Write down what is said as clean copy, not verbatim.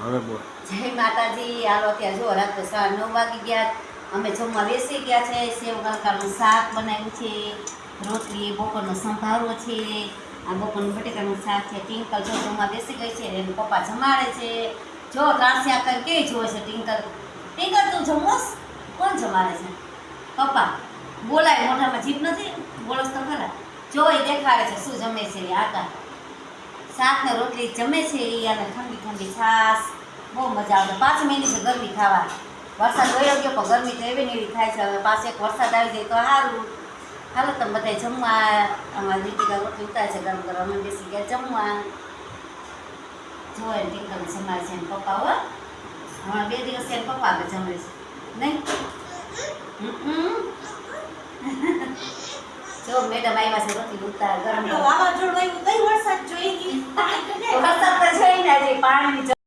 હવે બોલ. જય માતાજી. હાલો અત્યારે જો રાત તો 9:30 વાગી ગયા. અમે જમવા બેસી ગયા છે. સેવ ગલકાનું શાક બનાવ્યું છે, રોટલી, બપોરનો સંભારો છે, આ બપોરનું બટેકાનું શાક છે. ટિંકલ જો જમવા બેસી ગઈ છે, એને પપ્પા જમાડે છે. જો ટ્રાન્સિયા કર કેવી જોવે છે ટિંકલ. ટિંકલ તું જમોસ? કોણ જમાડે છે? પપ્પા. બોલાય, મોઢામાં જીભ નથી, બોલોસ તો ખરા. જો એ દેખાડે છે શું જમે છે એ આકા. શાક ને રોટલી જમે છે એ, અને ઠંડી ઠંડી છાશ. બહુ મજા આવે. 5 મહિને છે ગરમી ખાવા. વરસાદ વયો ગયો પણ ગરમી તો એવી ને એવી થાય છે. હવે પાછો એક વરસાદ આવી જાય તો સારું. હાલો તમે બધા જમવા. અમારી દીપિકા રોટલી ઉતારે છે ગરમ ગરમ. અમે બેસી ગયા જમવા. જો એ ટીંકલ જમાડે છે એને પપ્પા. હો હમણાં 2 દિવસ એને પપ્પા આગળ જમે છે નહીં. જો મેડમ આવ્યા છે રોટલી ઉતાર ગરમ ગરમ. વાવાઝોડું આવ્યું તઈ વરસાદ જોઈ ગઈ. વરસાદ તો જોઈને આજે પાણીની